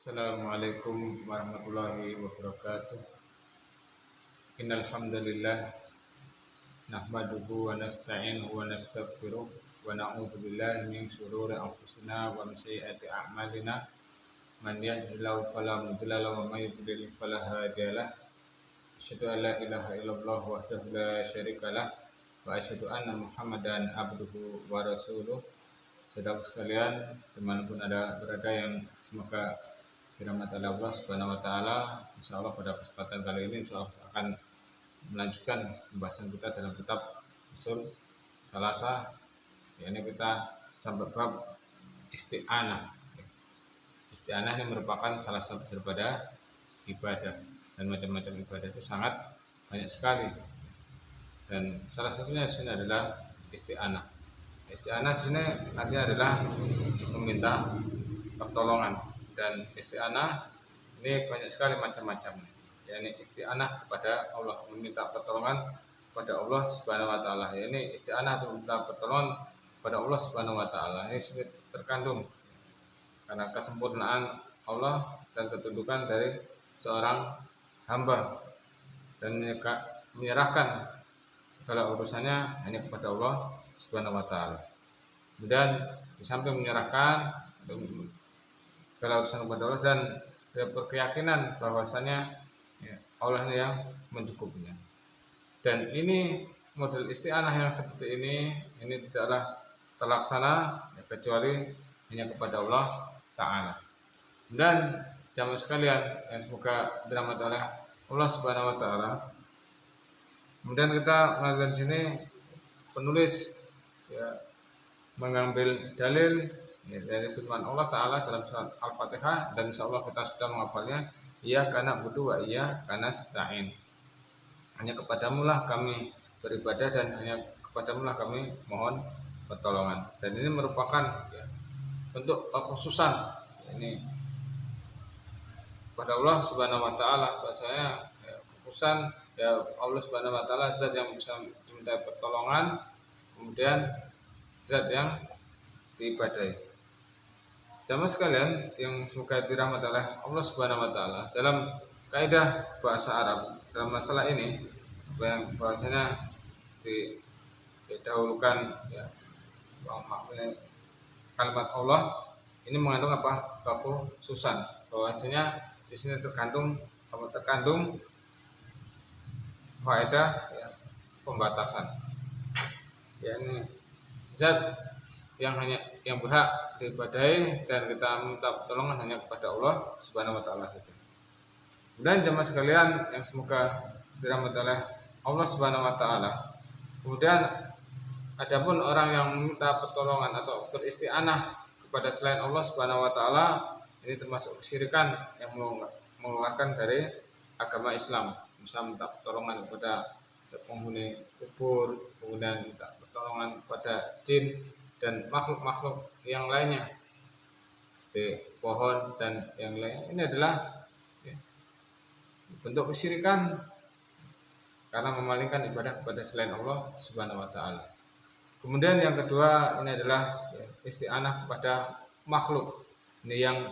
Assalamualaikum warahmatullahi wabarakatuh. Innal hamdalillah nahmaduhu wa nasta'inuhu wa nastaghfiruh wa na'udzu billahi min shururi anfusina wa min sayyiati a'malina. Man yahdihillahu fala mudilla lahu wa may yudlil fala hadiyalah. Asyhadu an la ilaha illallah wahdahu la syarikalah wa asyhadu anna Muhammadan abduhu wa rasuluh. Saudara sekalian, dimanapun ada berada yang semoga dirahmati Allah Subhanahu wa taala. Insyaallah pada kesempatan kali ini insyaallah akan melanjutkan pembahasan kita dalam kitab Ushul Salasah. Ini kita sampai bab isti'anah. Isti'anah ini merupakan salah satu daripada ibadah, dan macam-macam ibadah itu sangat banyak sekali. Dan salah satunya di sini adalah isti'anah. Isti'anah di sini artinya adalah meminta pertolongan. Dan isti'anah ini banyak sekali macam-macam. Yakni isti'anah kepada Allah, meminta pertolongan kepada Allah Subhanahu wa taala. Ini isti'anah untuk meminta pertolongan kepada Allah Subhanahu wa taala. Ini terkandung karena kesempurnaan Allah dan ketundukan dari seorang hamba, dan menyerahkan segala urusannya hanya kepada Allah Subhanahu wa taala. Kemudian di samping menyerahkan segala urusan kepada Allah dan berkeyakinan bahwasanya Allah yang mencukupinya. Dan ini model isti'anah yang seperti ini tidaklah terlaksana kecuali hanya kepada Allah Ta'ala. Dan jamaah sekalian yang semoga dirahmati oleh Allah Subhanahu wa taala. Kemudian kita melihat sini penulis mengambil dalil dari firman Allah Ta'ala dalam surat Al-Fatihah, dan insyaallah kita sudah menghafalnya. Iyyaka na'budu wa iyyaka nasta'in. Hanya kepadamu lah kami beribadah dan hanya kepadamu lah kami mohon pertolongan. Dan ini merupakan bentuk kekhususan ini kepada Allah Subhanahu wa taala. Bahasanya kekhususan Allah Subhanahu wa taala, zat yang bisa diminta pertolongan, kemudian zat yang diibadahi. Jamaah sekalian yang semoga dirahmati oleh Allah Subhanahu wa taala, dalam kaidah bahasa Arab dalam masalah ini yang bahasanya didahulukan kalimat Allah ini mengandung apa? Kekhususan. Bahwasanya di sini terkandung faedah pembatasan. Yakni zat yang berhak diibadahi dan kita minta pertolongan hanya kepada Allah Subhanahu wa taala saja. Dan jemaah sekalian yang semoga dirahmati oleh Allah Subhanahu wa taala. Kemudian adapun orang yang meminta pertolongan atau beristi'anah kepada selain Allah Subhanahu wa taala, ini termasuk kesyirikan yang mengeluarkan dari agama Islam. Misal minta pertolongan kepada penghuni kubur, kemudian minta pertolongan kepada jin dan makhluk-makhluk yang lainnya, di pohon dan yang lainnya. Ini adalah bentuk kesyirikan karena memalingkan ibadah kepada selain Allah Subhanahu wa taala. Kemudian yang kedua ini adalah isti'anah kepada makhluk ini yang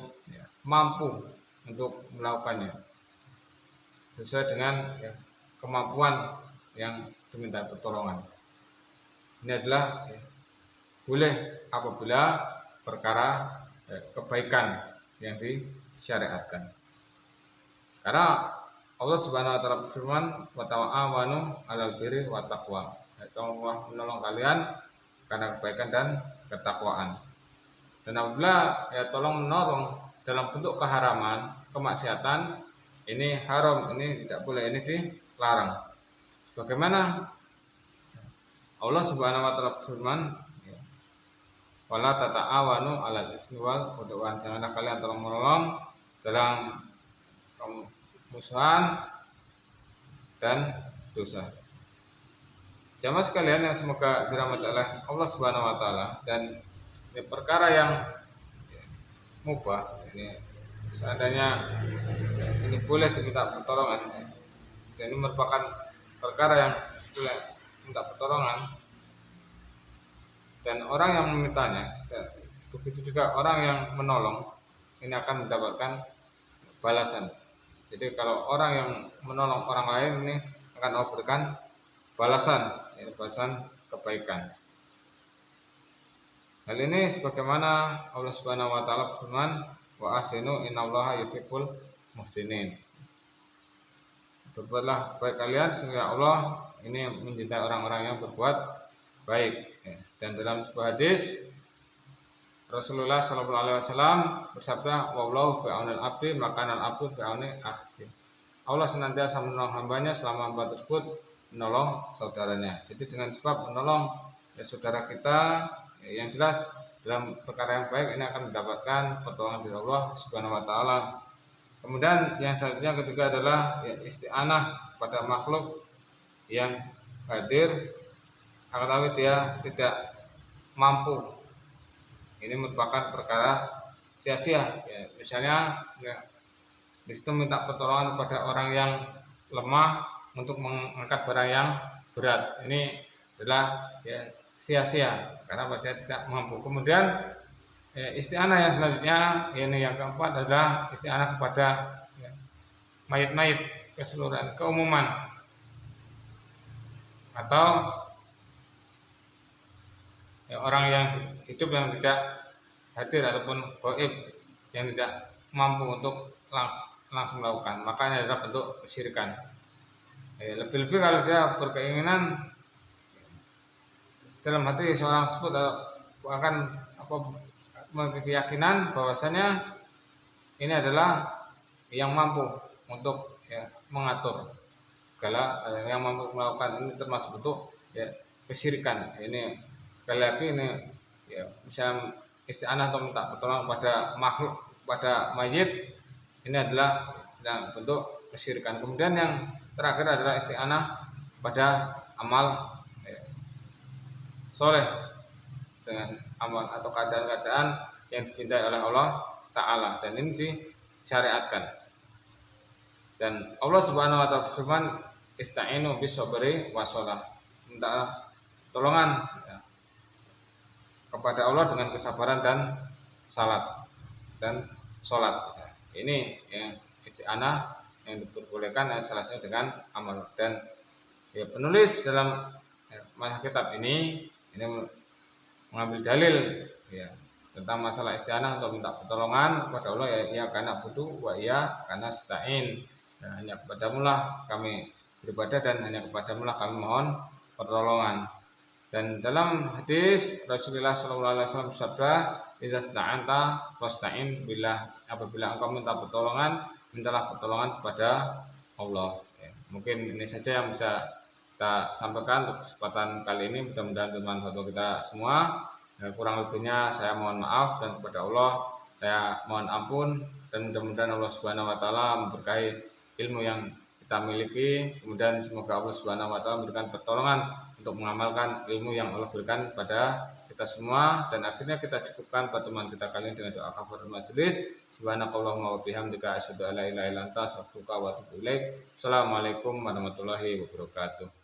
mampu untuk melakukannya sesuai dengan kemampuan yang diminta pertolongan. Ini adalah boleh apabila perkara kebaikan yang disyariatkan. Karena Allah Subhanahu wa taala berfirman, "Wa ta'awanu 'alal birri wat taqwa." Allah menolong kalian karena kebaikan dan ketakwaan. Dan apabila tolong menolong dalam bentuk keharaman, kemaksiatan, ini haram, ini tidak boleh, ini dilarang. Bagaimana Allah Subhanahu wa taala berfirman, wala tata'awanu 'alal ismi wal 'udwan. Janganlah kalian tolong menolong dalam musuhan dan dosa. Jamaah sekalian yang semoga dirahmati oleh Allah Subhanahu wa taala, dan ini perkara yang mubah, ini seandainya ini boleh diminta pertolongan, dan ini merupakan perkara yang boleh minta pertolongan, dan orang yang memintanya, begitu juga orang yang menolong, ini akan mendapatkan balasan. Jadi kalau orang yang menolong orang lain ini akan Allah berikan balasan, balasan kebaikan. Hal ini sebagaimana Allah Subhanahu wa taala berfirman, wa ahsinu innallaha yuhibbul muhsinin. Berbuatlah baik kalian sehingga Allah ini mencintai orang-orang yang berbuat baik. Dan dalam sebuah hadis Rasulullah Shallallahu Alaihi Wasallam bersabda, "Wallahu fi aunil abdi, maka al-abdu fi auni akhi." Allah senantiasa menolong hambanya selama hamba tersebut menolong saudaranya. Jadi dengan sebab menolong saudara kita, yang jelas dalam perkara yang baik ini akan mendapatkan pertolongan dari Allah Subhanahu Wa Taala. Kemudian yang selanjutnya ketiga adalah isti'anah pada makhluk yang hadir, akan tapi dia tidak mampu. Ini merupakan perkara sia-sia. Misalnya di situ minta pertolongan kepada orang yang lemah untuk mengangkat barang yang berat. Ini adalah sia-sia karena dia tidak mampu. Kemudian isti'anah yang selanjutnya, ini yang keempat adalah isti'anah kepada mayit-mayit keseluruhan, keumuman, atau orang yang hidup yang tidak hadir ataupun gaib yang tidak mampu untuk langsung melakukan, makanya adalah bentuk kesyirikan. Lebih-lebih kalau dia berkeinginan dalam hati seorang tersebut akan keyakinan bahwasanya ini adalah yang mampu untuk mengatur segala yang mampu melakukan, ini termasuk bentuk kesyirikan. Ini sekali lagi ini bisa isti'anah atau minta pertolongan pada makhluk, pada mayit, ini adalah bentuk kesyirikan. Kemudian yang terakhir adalah isti'anah pada amal soleh, dengan amal atau keadaan-keadaan yang dicintai oleh Allah Ta'ala, dan ini disyariatkan. Dan Allah Subhanahu wa taala berfirman, ista'inu bis sabri wassalah, minta pertolongan kepada Allah dengan kesabaran dan salat dan sholat. Ini isti'anah yang diperbolehkan salah satunya dengan amal. Dan penulis dalam masalah kitab ini mengambil dalil tentang masalah isti'anah untuk minta pertolongan kepada Allah, ya karena butuh wa ya karena stain. Hanya kepadamulah kami beribadah dan hanya kepadamulah kami mohon pertolongan. Dan dalam hadis Rasulullah SAW bersabda, "Idza sta'anta fasta'in billah." Apabila engkau minta pertolongan, mintalah pertolongan kepada Allah. Mungkin ini saja yang bisa kita sampaikan untuk kesempatan kali ini. Mudah-mudahan bermanfaat untuk kita semua. Kurang lebihnya saya mohon maaf, dan kepada Allah saya mohon ampun, dan mudah-mudahan Allah Subhanahu wa taala memberkahi ilmu yang kita miliki. Kemudian semoga Allah Subhanahu wa taala memberikan pertolongan untuk mengamalkan ilmu yang Allah berikan pada kita semua, dan akhirnya kita cukupkan pertemuan kita kali ini dengan doa kafaratul majelis. Subhanakallahumma wa bihamdika asyhadu an la ilaha illa anta astaghfiruka wa atubu ilaik. Assalamualaikum warahmatullahi wabarakatuh.